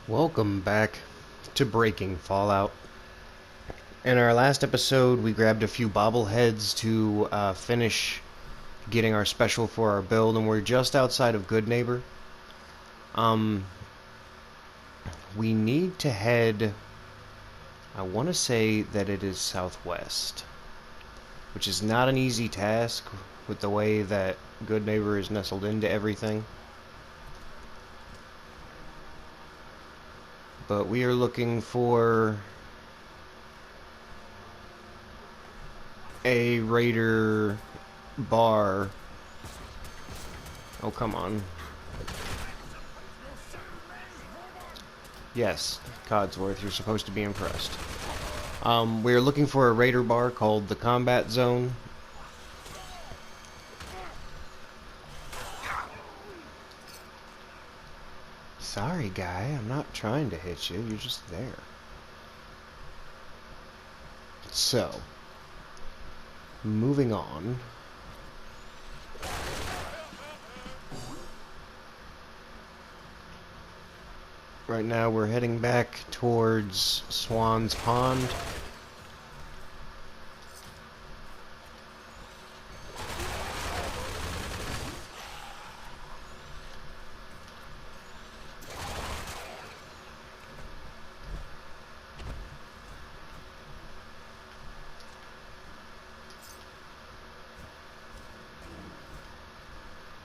Welcome back to Breaking Fallout. In our last episode, we grabbed a few bobbleheads to finish getting our special for our build, and we're just outside of Good Neighbor. We need to head, I want to say that it is southwest, which is not an easy task with the way that Good Neighbor is nestled into everything. But we are looking for a raider bar. Oh, come on. Yes, Codsworth, you're supposed to be impressed. We're looking for a raider bar called the Combat Zone. Sorry, guy, I'm not trying to hit you, you're just there. So, moving on. Right now we're heading back towards Swan's Pond.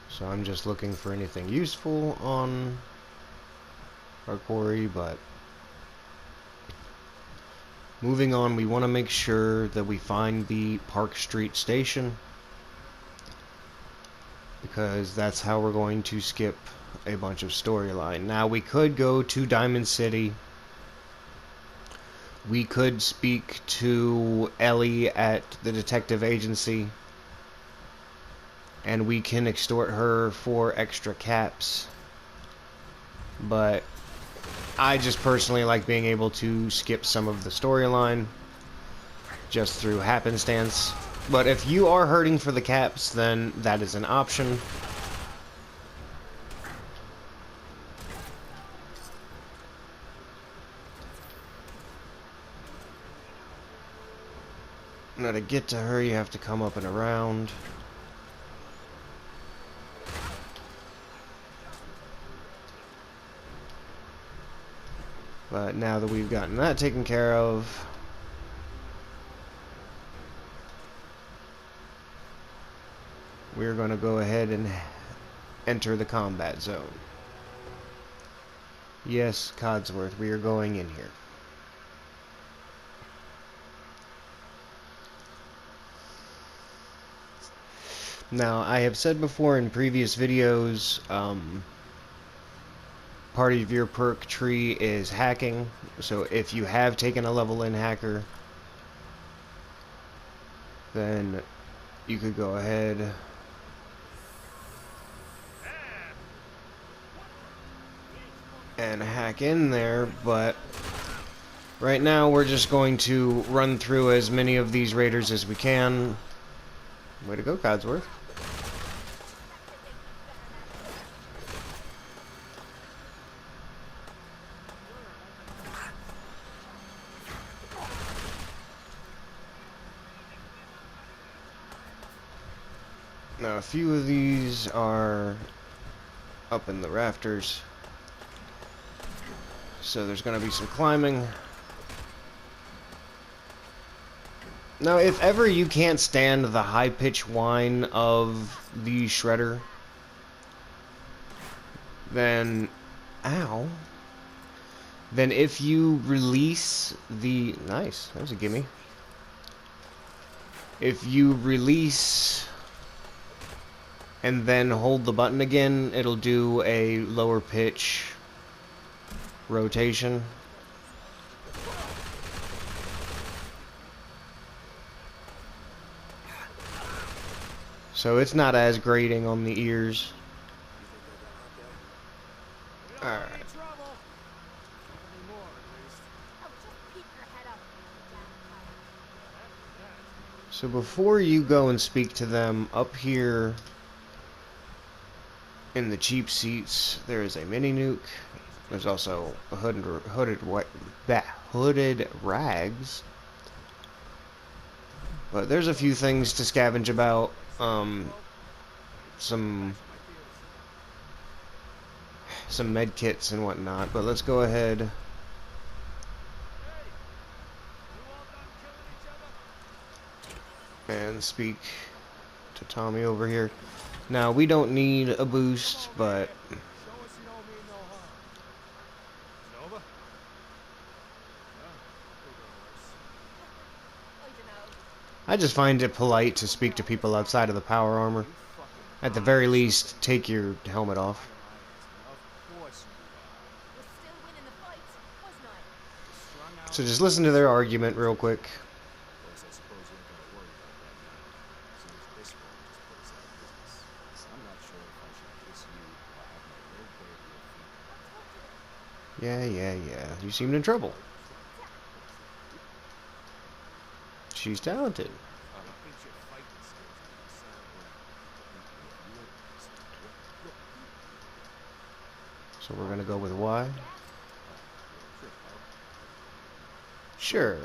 So I'm just looking for anything useful on our quarry, but moving on, we want to make sure that we find the Park Street station, because that's how we're going to skip a bunch of storyline. Now, we could go to Diamond City. We could speak to Ellie at the detective agency, and we can extort her for extra caps. But I just personally like being able to skip some of the storyline just through happenstance. But if you are hurting for the caps, then that is an option. Now, to get to her, you have to come up and around. But now that we've gotten that taken care of, we're going to go ahead and enter the combat zone. Yes, Codsworth, we are going in here. Now, I have said before in previous videos, part of your perk tree is hacking. So if you have taken a level in hacker, then you could go ahead and hack in there, but right now we're just going to run through as many of these raiders as we can. Way to go, Codsworth. Now, a few of these are up in the rafters, so there's going to be some climbing. Now, if ever you can't stand the high-pitched whine of the shredder, then... Ow. Then if you release the... Nice, that was a gimme. If you release and then hold the button again, it'll do a lower pitch rotation. So it's not as grating on the ears. Alright. So before you go and speak to them, up here in the cheap seats, there is a mini nuke. There's also a hooded rags. But there's a few things to scavenge about. Some med kits and whatnot. But let's go ahead and speak to Tommy over here. Now, we don't need a boost, but I just find it polite to speak to people outside of the power armor. At the very least, take your helmet off. So just listen to their argument real quick. Yeah. You seemed in trouble. She's talented. So we're gonna go with Y. Sure.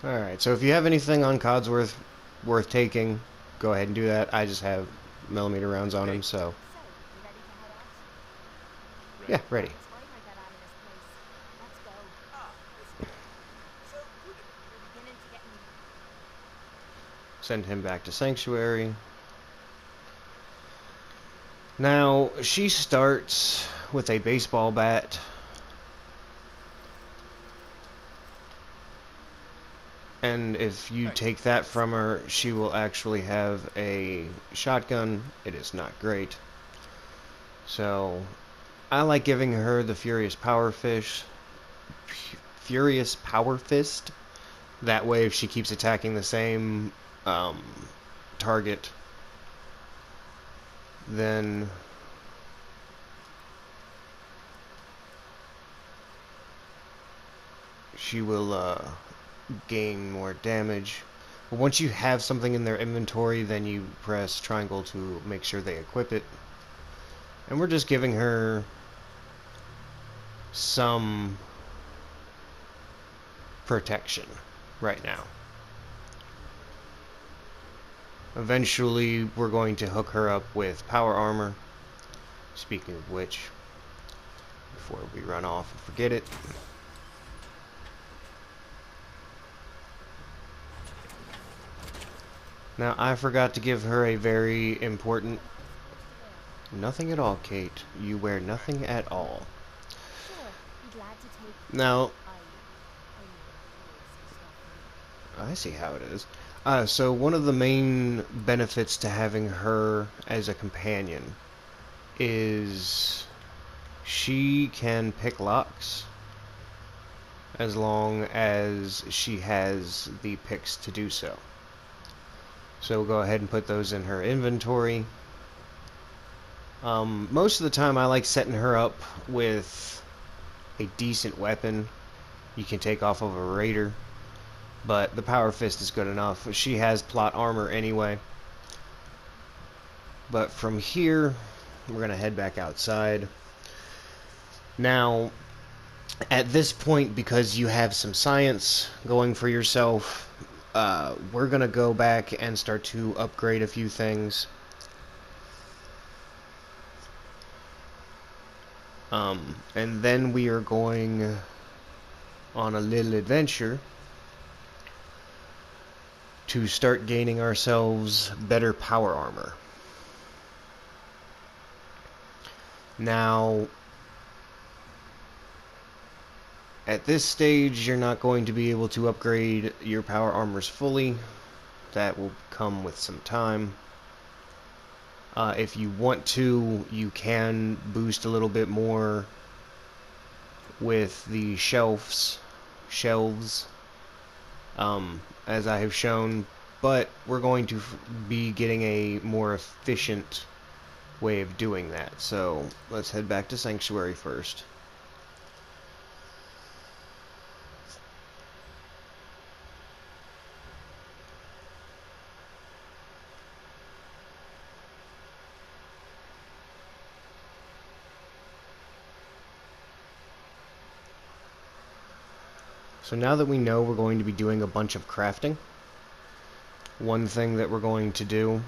Alright, so if you have anything on Codsworth worth taking, go ahead and do that. I just have millimeter rounds on him, so... Yeah, ready. Send him back to Sanctuary. Now, she starts with a baseball bat. And if you take that from her, she will actually have a shotgun. It is not great. So, I like giving her the Furious Power Fist. That way, if she keeps attacking the same target, then she will gain more damage. But once you have something in their inventory, then you press triangle to make sure they equip it. And we're just giving her some protection right now. Eventually, we're going to hook her up with power armor. Speaking of which, before we run off and forget it, now I forgot to give her a very important... Nothing at all, Kate. You wear nothing at all. Now, I see how it is. So one of the main benefits to having her as a companion is she can pick locks as long as she has the picks to do so. So we'll go ahead and put those in her inventory. Most of the time I like setting her up with a decent weapon you can take off of a raider. But the Power Fist is good enough. She has plot armor anyway. But from here, we're going to head back outside. Now, at this point, because you have some science going for yourself, we're going to go back and start to upgrade a few things. And then we are going on a little adventure to start gaining ourselves better power armor. Now, at this stage, you're not going to be able to upgrade your power armors fully. That will come with some time. If you want to, you can boost a little bit more with the shelves, as I have shown, but we're going to be getting a more efficient way of doing that. So let's head back to Sanctuary first. So now that we know we're going to be doing a bunch of crafting, one thing that we're going to do...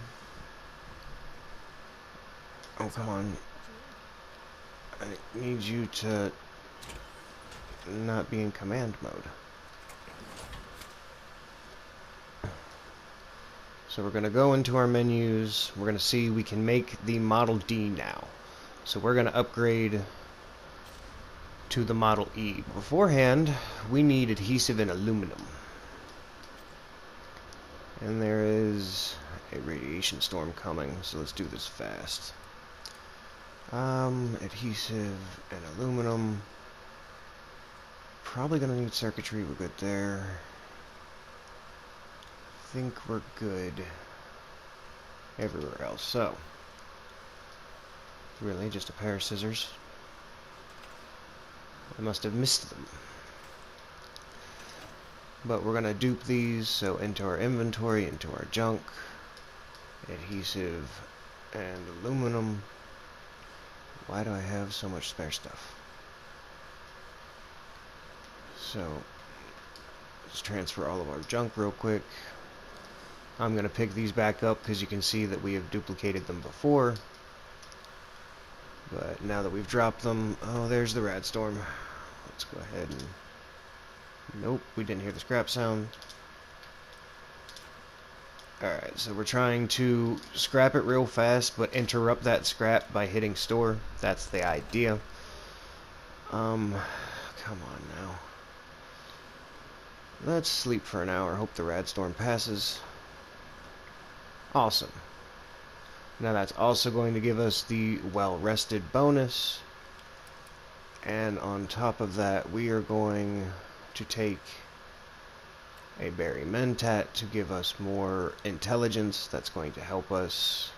Oh, come on. I need you to not be in command mode. So we're going to go into our menus. We're going to see we can make the Model D now. So we're going to upgrade to the Model E. Beforehand, we need adhesive and aluminum. And there is a radiation storm coming, so let's do this fast. Adhesive and aluminum. Probably gonna need circuitry, we're good there. Think we're good everywhere else. So, really just a pair of scissors. I must have missed them. But we're gonna dupe these, so into our inventory, into our junk, adhesive and aluminum. Why do I have so much spare stuff? So, let's transfer all of our junk real quick. I'm going to pick these back up because you can see that we have duplicated them before. But now that we've dropped them... Oh, there's the radstorm. Let's go ahead and... Nope, we didn't hear the scrap sound. Alright, so we're trying to scrap it real fast, but interrupt that scrap by hitting store. That's the idea. Come on now. Let's sleep for an hour, hope the radstorm passes. Awesome. Now that's also going to give us the well-rested bonus. And on top of that, we are going to take a berry mentat to give us more intelligence. That's going to help us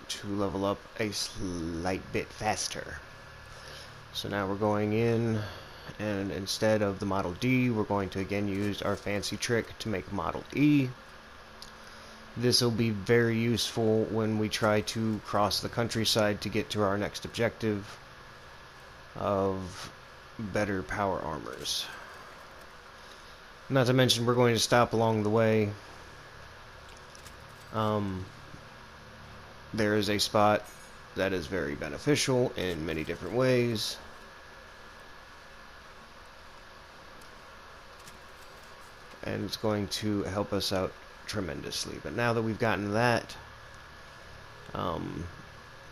to level up a slight bit faster. So now we're going in, and instead of the Model D, we're going to again use our fancy trick to make Model E. This will be very useful when we try to cross the countryside to get to our next objective of better power armors. Not to mention we're going to stop along the way. There is a spot that is very beneficial in many different ways. And it's going to help us out tremendously. But now that we've gotten that,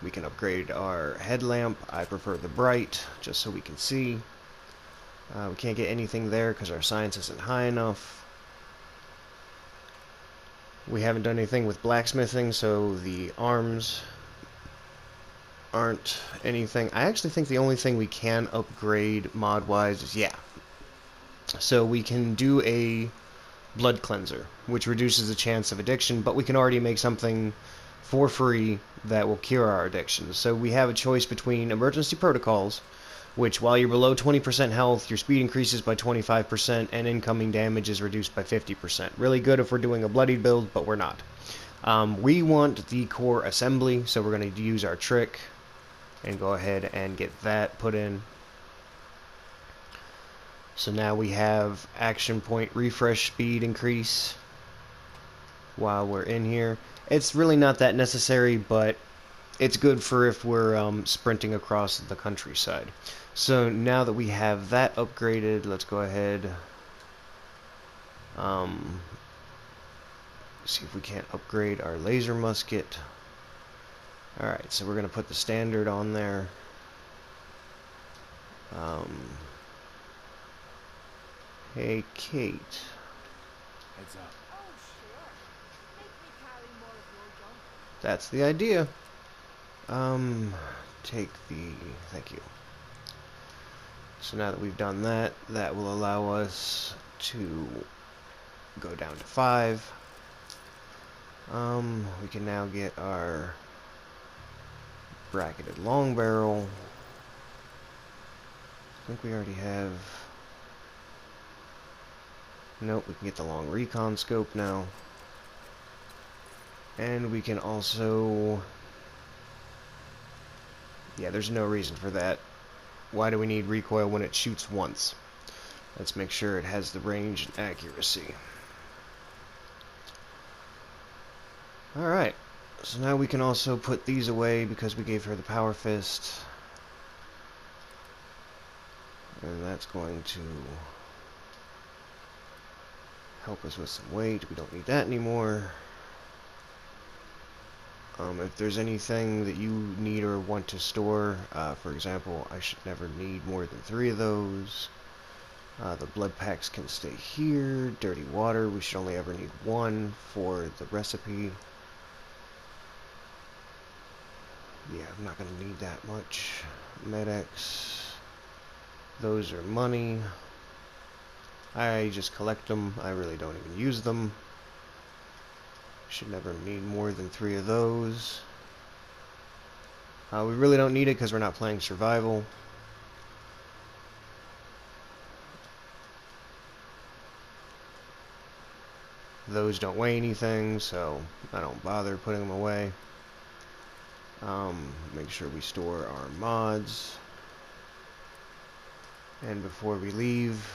we can upgrade our headlamp. I prefer the bright, just so we can see. We can't get anything there because our science isn't high enough. We haven't done anything with blacksmithing, so the arms aren't anything. I actually think the only thing we can upgrade mod-wise is, yeah. So we can do a blood cleanser, which reduces the chance of addiction, but we can already make something for free that will cure our addictions. So we have a choice between emergency protocols, which while you're below 20% health, your speed increases by 25% and incoming damage is reduced by 50%. Really good if we're doing a bloodied build, but we're not. We want the core assembly, so we're going to use our trick and go ahead and get that put in. So now we have action point refresh speed increase while we're in here. It's really not that necessary, but it's good for if we're sprinting across the countryside. So now that we have that upgraded, let's go ahead see if we can't upgrade our laser musket. Alright, so we're going to put the standard on there. Hey, Kate. Heads up. Oh, sure. Make me carry more of your junk. That's the idea. Take the... Thank you. So now that we've done that, that will allow us to go down to 5. We can now get our bracketed long barrel. I think we already have... Nope, we can get the long recon scope now. And we can also... Yeah, there's no reason for that. Why do we need recoil when it shoots once? Let's make sure it has the range and accuracy. Alright, so now we can also put these away because we gave her the power fist. And that's going to help us with some weight. We don't need that anymore. If there's anything that you need or want to store, for example, I should never need more than 3 of those. The blood packs can stay here. Dirty water, we should only ever need 1 for the recipe. Yeah, I'm not going to need that much. Med-X. Those are money. I just collect them. I really don't even use them. Should never need more than 3 of those. We really don't need it because we're not playing survival. Those don't weigh anything, so I don't bother putting them away. Make sure we store our mods. And before we leave,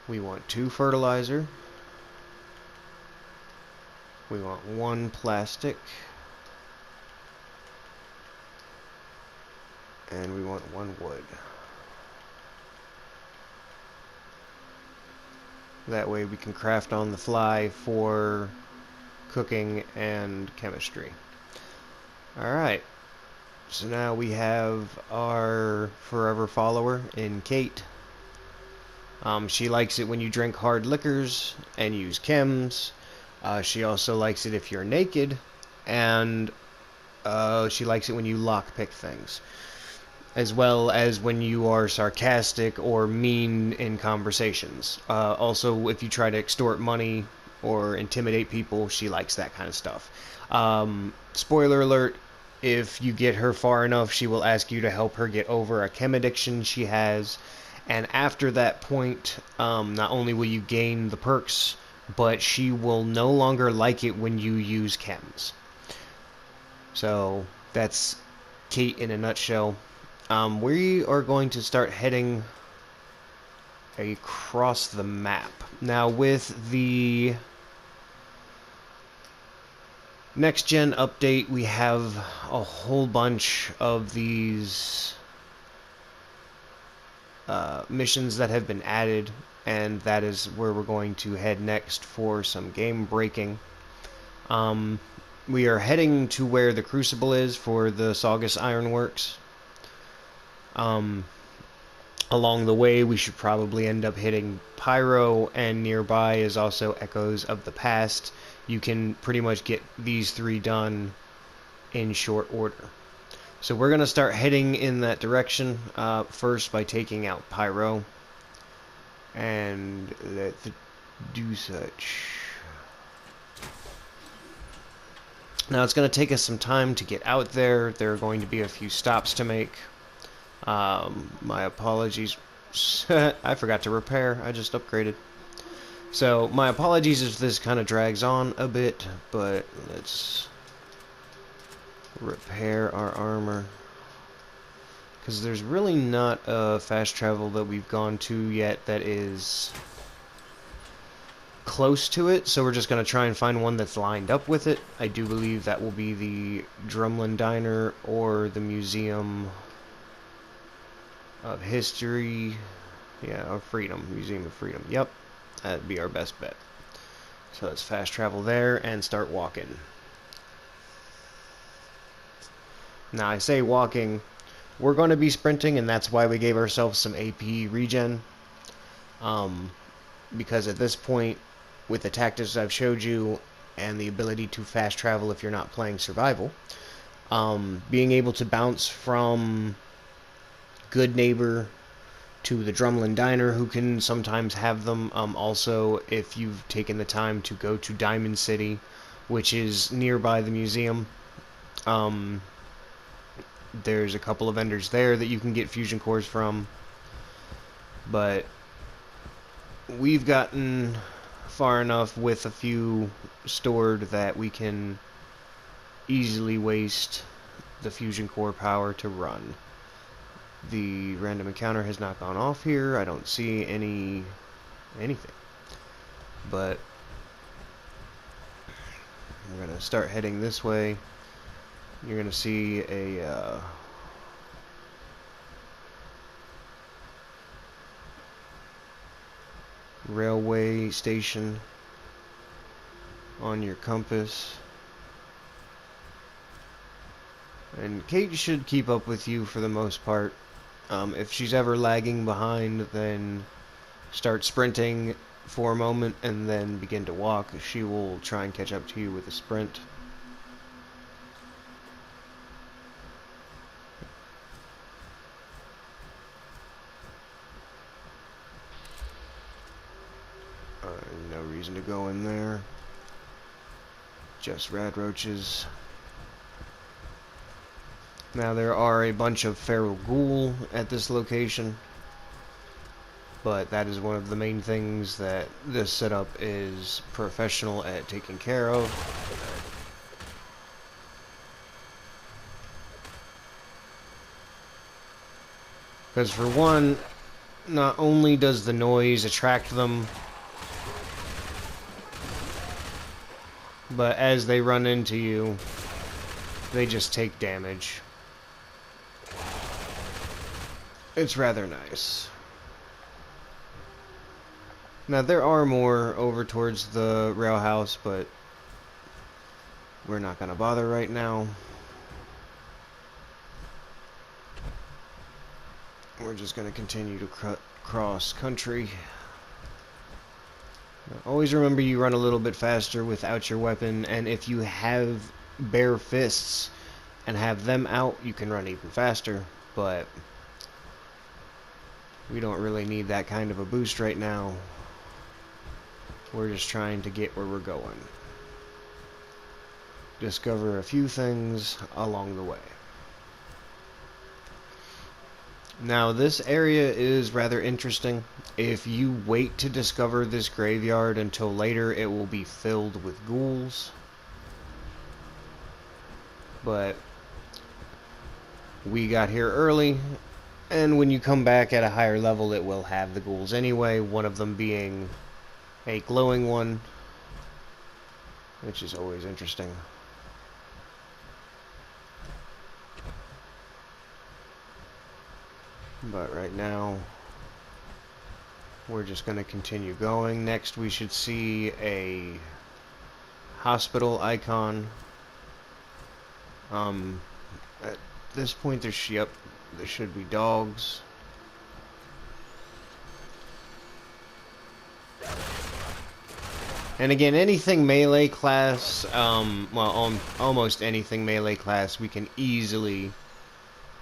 we want 2 fertilizer. We want 1 plastic. And we want 1 wood. That way we can craft on the fly for cooking and chemistry. Alright. So now we have our forever follower in Kate. She likes it when you drink hard liquors and use chems. She also likes it if you're naked, and she likes it when you lockpick things, as well as when you are sarcastic or mean in conversations. Also, if you try to extort money or intimidate people, she likes that kind of stuff. Spoiler alert, if you get her far enough, she will ask you to help her get over a chem addiction she has, and after that point, not only will you gain the perks, but she will no longer like it when you use chems. So that's Kate in a nutshell. We are going to start heading across the map. Now with the next gen update, we have a whole bunch of these missions that have been added, and that is where we're going to head next for some game breaking. We are heading to where the Crucible is for the Saugus Ironworks. Along the way, we should probably end up hitting Pyro, and nearby is also Echoes of the Past. You can pretty much get these 3 done in short order. So we're going to start heading in that direction first by taking out Pyro. And let's do such. Now it's going to take us some time to get out there. There are going to be a few stops to make. My apologies. I forgot to repair. I just upgraded. So my apologies if this kind of drags on a bit, but let's repair our armor. Because there's really not a fast travel that we've gone to yet that is close to it, so we're just going to try and find one that's lined up with it. I do believe that will be the Drumlin Diner or the Museum of History. Yeah, of Freedom. Museum of Freedom. Yep, that'd be our best bet. So let's fast travel there and start walking. Now, I say walking. We're going to be sprinting, and that's why we gave ourselves some AP regen. Because at this point, with the tactics I've showed you, and the ability to fast travel if you're not playing survival, being able to bounce from Good Neighbor to the Drumlin Diner, who can sometimes have them. Also, if you've taken the time to go to Diamond City, which is nearby the museum, there's a couple of vendors there that you can get fusion cores from. But we've gotten far enough with a few stored that we can easily waste the fusion core power to run. The random encounter has not gone off here. I don't see anything. But we're gonna start heading this way. You're gonna see a railway station on your compass. And Kate should keep up with you for the most part. If she's ever lagging behind, then start sprinting for a moment and then begin to walk. She will try and catch up to you with a sprint. No reason to go in there. Just rad roaches. Now there are a bunch of feral ghoul at this location, but that is one of the main things that this setup is professional at taking care of. Because for one, not only does the noise attract them, but as they run into you, they just take damage. It's rather nice. Now there are more over towards the rail house, but we're not gonna bother right now. We're just gonna continue to cross country. Now, always remember you run a little bit faster without your weapon, and if you have bare fists and have them out, you can run even faster, but we don't really need that kind of a boost right now. We're just trying to get where we're going. Discover a few things along the way. Now, this area is rather interesting. If you wait to discover this graveyard until later, it will be filled with ghouls. But we got here early, and when you come back at a higher level, it will have the ghouls anyway, one of them being a glowing one, which is always interesting. But right now, we're just going to continue going. Next, we should see a hospital icon. At this point, there should be dogs. And again, anything melee class, almost anything melee class, we can easily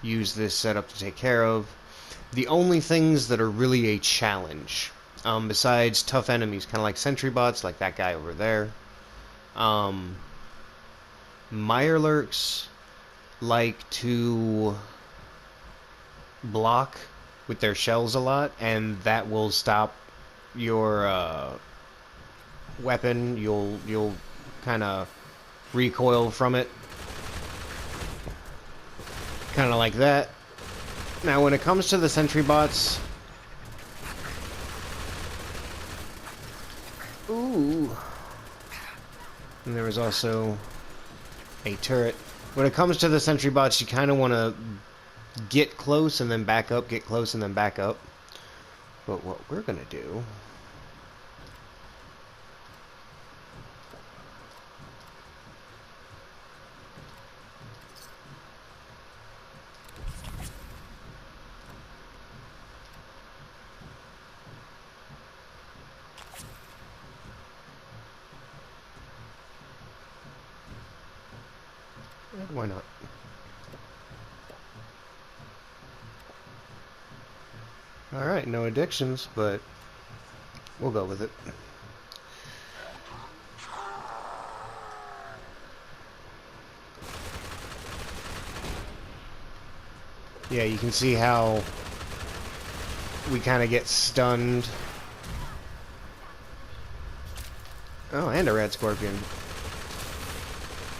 use this setup to take care of. The only things that are really a challenge, besides tough enemies, kind of like sentry bots, like that guy over there, Mirelurks like to block with their shells a lot, and that will stop your weapon. You'll kind of recoil from it, kind of like that. Now, when it comes to the sentry bots, ooh, and there was also a turret. When it comes to the sentry bots, you kind of want to get close and then back up, get close and then back up. But what we're gonna do why not? Alright, no addictions, but we'll go with it. Yeah, you can see how we kind of get stunned. Oh, and a red scorpion.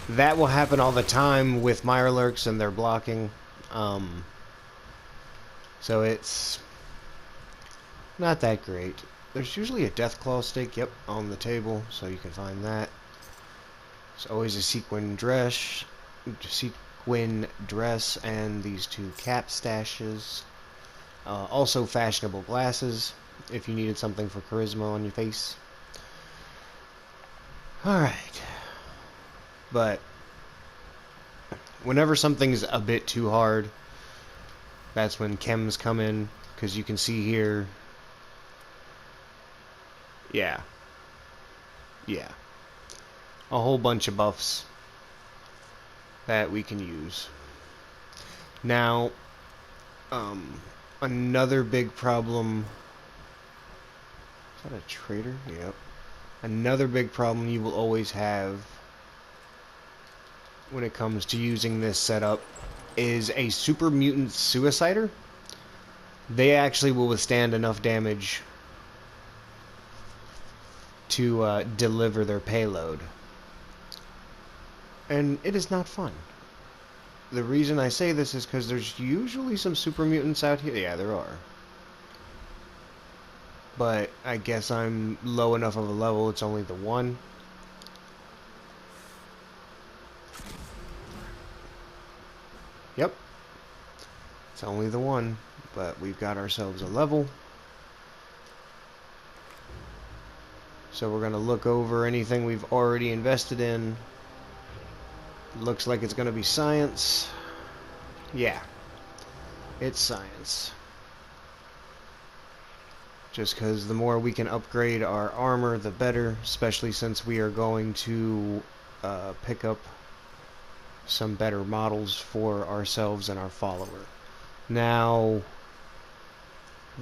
That will happen all the time with Mirelurks and their blocking. So it's not that great. There's usually a Deathclaw stake, yep, on the table, so you can find that. There's always a sequin dress, and these two cap stashes. Also fashionable glasses, if you needed something for charisma on your face. Alright. But whenever something's a bit too hard, that's when chems come in, because you can see here. Yeah. A whole bunch of buffs that we can use. Now, another big problem. Is that a trader? Yep. Another big problem you will always have when it comes to using this setup is a super mutant suicider. They actually will withstand enough damage to deliver their payload. And it is not fun. The reason I say this is because there's usually some super mutants out here. Yeah, there are. But I guess I'm low enough of a level, it's only the one. Yep. It's only the one, but we've got ourselves a level. So we're going to look over anything we've already invested in. Looks like it's going to be science. Yeah. It's science. Just because the more we can upgrade our armor, the better, especially since we are going to pick up some better models for ourselves and our follower. Now,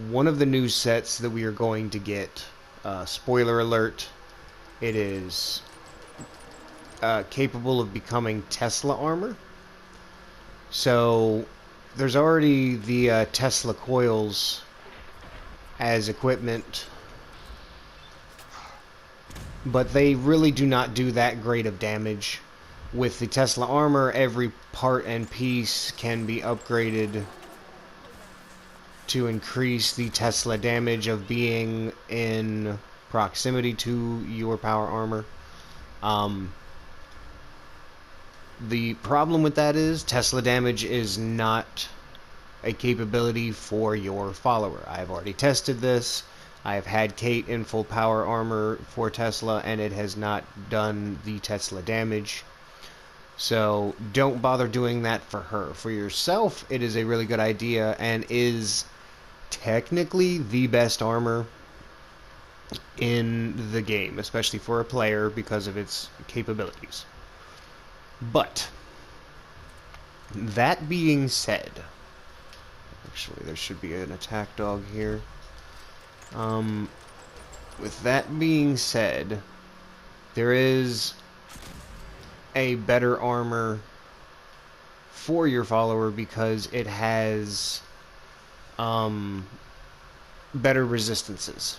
one of the new sets that we are going to get, spoiler alert, it is capable of becoming Tesla armor. So, there's already the Tesla coils as equipment, but they really do not do that great of damage. With the Tesla armor, every part and piece can be upgraded to increase the Tesla damage of being in proximity to your power armor. The problem with that is Tesla damage is not a capability for your follower. I've already tested this. I've had Kate in full power armor for Tesla, and it has not done the Tesla damage. So don't bother doing that for her. For yourself, it is a really good idea and is technically the best armor in the game, especially for a player because of its capabilities. But that being said, actually there should be an attack dog here. With that being said, there is a better armor for your follower because it has better resistances,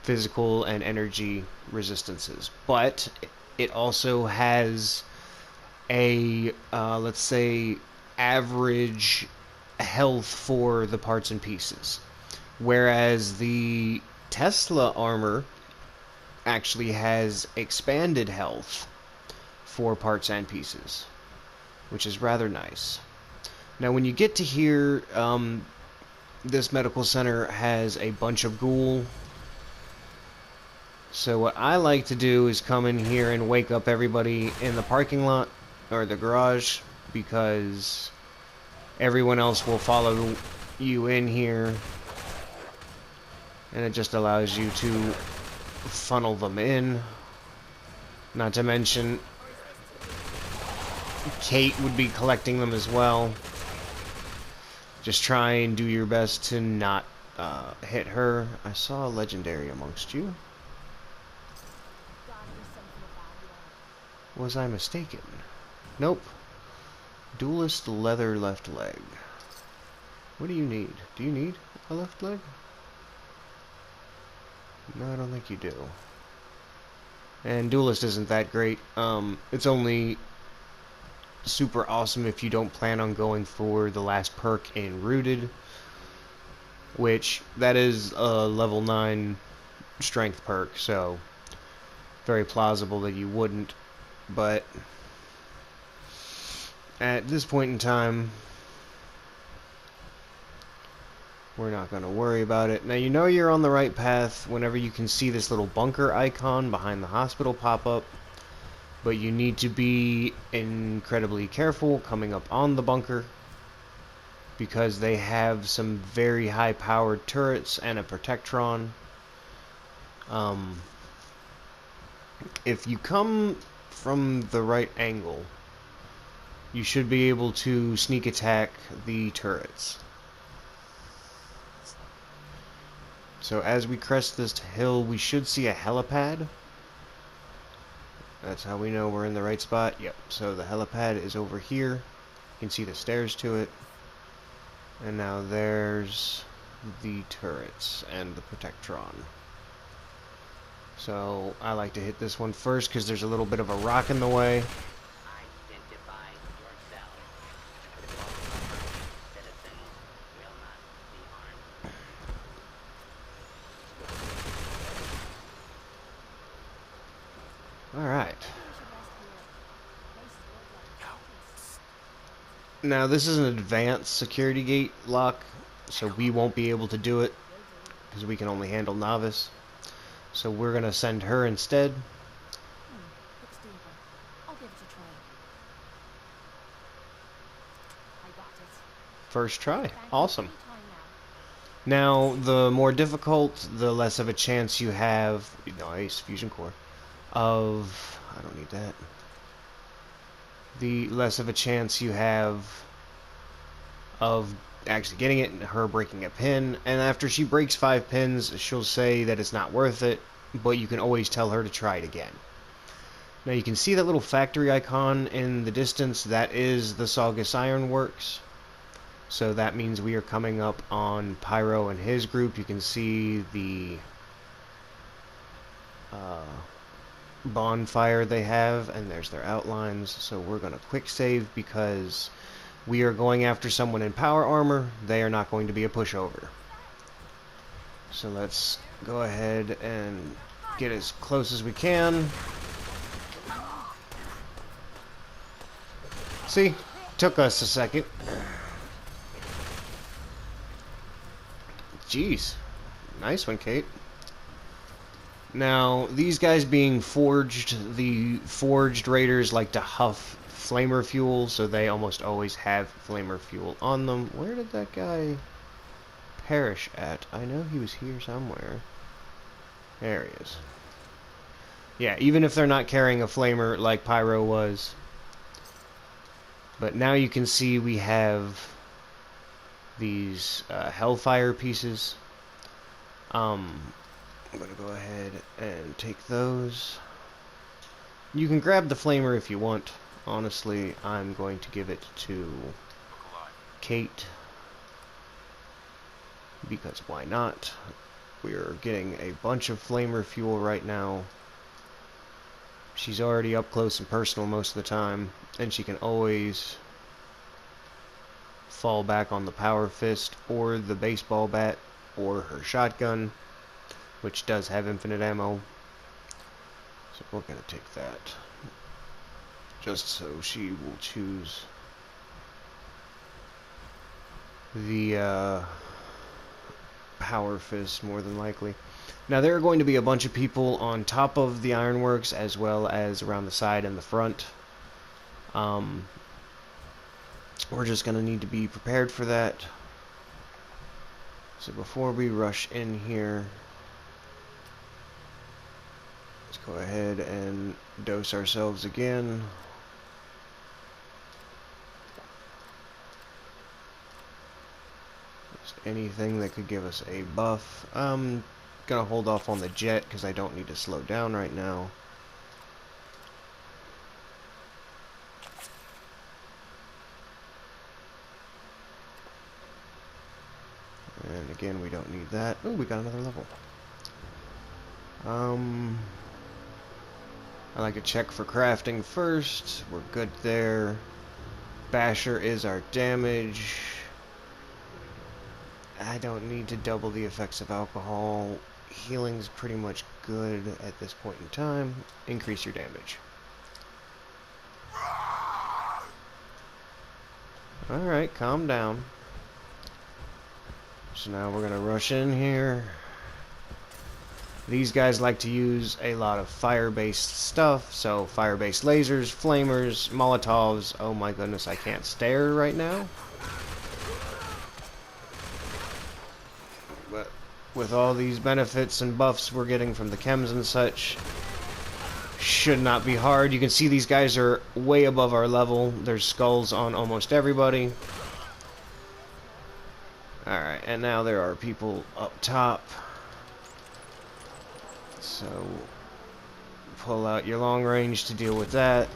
physical and energy resistances, but it also has a let's say average health for the parts and pieces, whereas the Tesla armor actually has expanded health for parts and pieces, which is rather nice. Now when you get to here, this medical center has a bunch of ghoul. So what I like to do is come in here and wake up everybody in the parking lot or the garage, because everyone else will follow you in here, and it just allows you to funnel them in. Not to mention Kate would be collecting them as well. Just try and do your best to not hit her. I saw a legendary amongst you. Was I mistaken? Nope. Duelist leather left leg. What do you need? Do you need a left leg? No, I don't think you do. And Duelist isn't that great. It's only super awesome if you don't plan on going for the last perk in Rooted, which that is a level 9 strength perk, so very plausible that you wouldn't. But at this point in time, we're not going to worry about it. Now, you know you're on the right path whenever you can see this little bunker icon behind the hospital pop up, but you need to be incredibly careful coming up on the bunker because they have some very high powered turrets and a protectron. If you come from the right angle, you should be able to sneak attack the turrets. So as we crest this hill, we should see a helipad. That's how we know we're in the right spot. Yep, so the helipad is over here. You can see the stairs to it. And now there's the turrets and the protectron. So I like to hit this one first because there's a little bit of a rock in the way. Identify yourself. Citizens will not be harmed. Alright. We should rest here. Places look like trophies. Now this is an advanced security gate lock, so we won't be able to do it because we can only handle novice. So we're going to send her instead. Looks doable. I'll give it a try. I got it. First try. Thank you Awesome. for your time now. Now, the more difficult, the less of a chance you have, nice, fusion core, of, I don't need that, the less of a chance you have of actually getting it and her breaking a pin. And after she breaks 5 pins, she'll say that it's not worth it, but you can always tell her to try it again. Now you can see that little factory icon in the distance. That is the Saugus Ironworks. So that means we are coming up on Pyro and his group. You can see the bonfire they have, and there's their outlines. So we're going to quick save because we are going after someone in power armor. They are not going to be a pushover. So let's go ahead and get as close as we can. See? Took us a second. Jeez. Nice one, Kate. Now, these guys being forged, the forged raiders like to huff flamer fuel, so they almost always have flamer fuel on them. Where did that guy perish at? I know he was here somewhere. There he is. Yeah, even if they're not carrying a flamer like Pyro was. But now you can see we have these Hellfire pieces. I'm going to go ahead and take those. You can grab the flamer if you want. Honestly, I'm going to give it to Kate. Because why not? We're getting a bunch of flamer fuel right now. She's already up close and personal most of the time. And she can always fall back on the power fist or the baseball bat or her shotgun, which does have infinite ammo. So we're going to take that. Just so she will choose the power fist more than likely. Now there are going to be a bunch of people on top of the ironworks as well as around the side and the front. We're just going to need to be prepared for that. So before we rush in here, let's go ahead and dose ourselves again. Just anything that could give us a buff. I'm going to hold off on the jet because I don't need to slow down right now. And again, we don't need that. Oh, we got another level. I like to check for crafting first. We're good there. Basher is our damage. I don't need to double the effects of alcohol. Healing's pretty much good at this point in time. Increase your damage. Alright, calm down. So now we're gonna rush in here. These guys like to use a lot of fire-based stuff, so fire-based lasers, flamers, molotovs. Oh my goodness, I can't stare right now. But with all these benefits and buffs we're getting from the chems and such, should not be hard. You can see these guys are way above our level. There's skulls on almost everybody. Alright, and now there are people up top. So, pull out your long range to deal with that.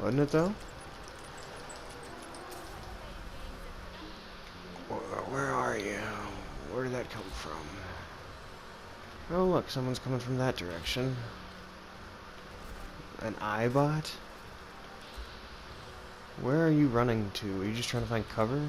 Wasn't it though? Where are you? Where did that come from? Oh look, someone's coming from that direction. An iBot? Where are you running to? Are you just trying to find cover?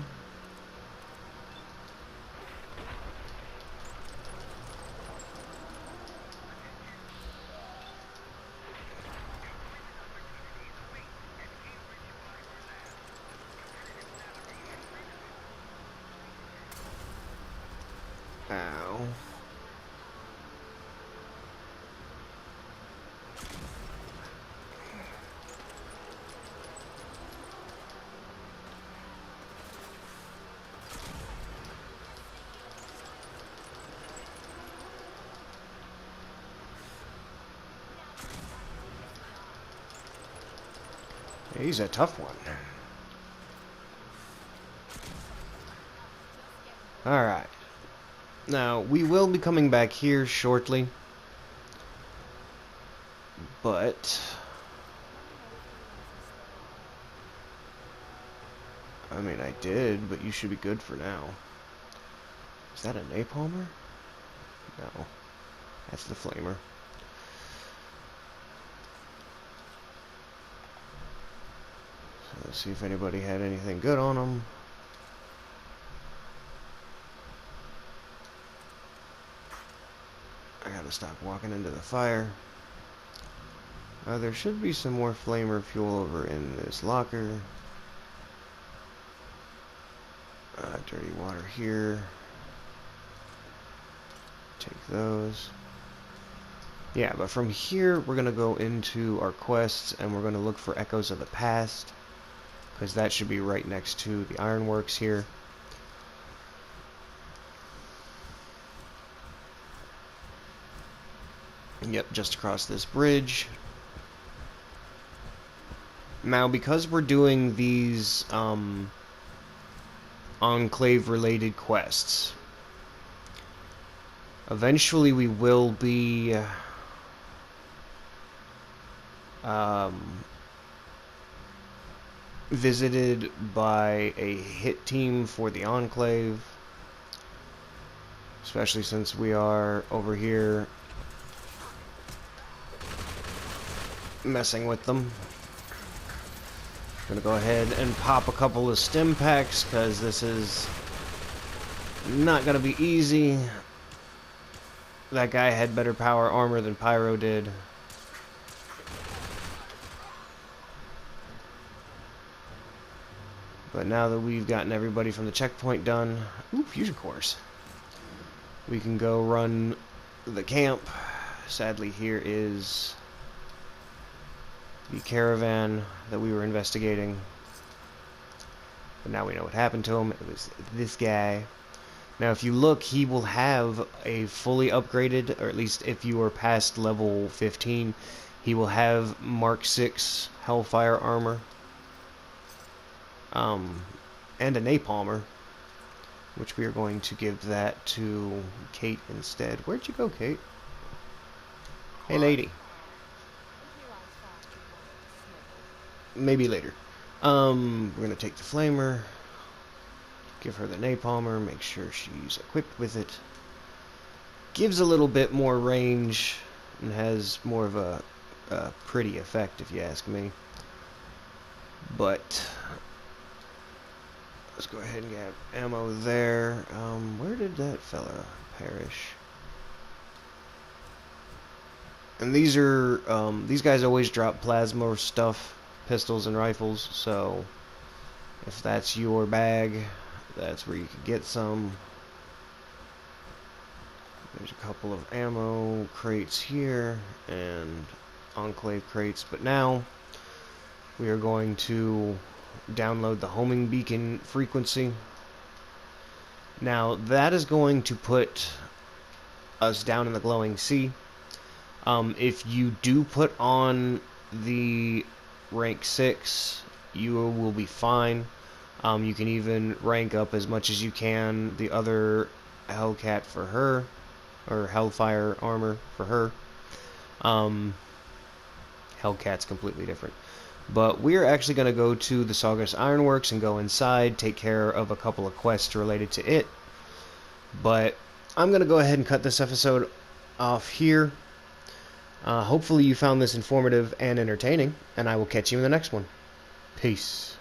Ow. He's a tough one. Alright. Now, we will be coming back here shortly. But I mean, I did, but you should be good for now. Is that a napalmer? No. That's the flamer. So let's see if anybody had anything good on them. I gotta stop walking into the fire. There should be some more flamer fuel over in this locker. Dirty water here. Take those. Yeah, but from here we're gonna go into our quests and we're gonna look for echoes of the past, because that should be right next to the ironworks here. Yep, just across this bridge. Now, because we're doing these Enclave-related quests, eventually we will be visited by a hit team for the Enclave, especially since we are over here messing with them. I'm gonna go ahead and pop a couple of stim packs because this is not gonna be easy. That guy had better power armor than Pyro did. But now that we've gotten everybody from the checkpoint done, ooh, fusion cores, we can go run the camp. Sadly, here is the caravan that we were investigating. But now we know what happened to him. It was this guy. Now, if you look, he will have a fully upgraded, or at least if you are past level 15, he will have Mark 6 Hellfire armor. And a napalmer, which we are going to give that to Kate instead. Where'd you go, Kate? Hey, lady. Maybe later. We're gonna take the flamer, give her the napalmer, make sure she's equipped with it. gives a little bit more range and has more of a pretty effect, if you ask me. But let's go ahead and get ammo there. Where did that fella perish? And these are these guys always drop plasma stuff, pistols and rifles. So if that's your bag, that's where you could get some. There's a couple of ammo crates here and enclave crates. But now we are going to download the homing beacon frequency. Now that is going to put us down in the glowing sea. If you do put on the rank 6, you will be fine. You can even rank up as much as you can the other Hellcat for her, or Hellfire armor for her. Hellcat's completely different. But we're actually going to go to the Sawgrass Ironworks and go inside, take care of a couple of quests related to it. But I'm going to go ahead and cut this episode off here. Hopefully you found this informative and entertaining, and I will catch you in the next one. Peace.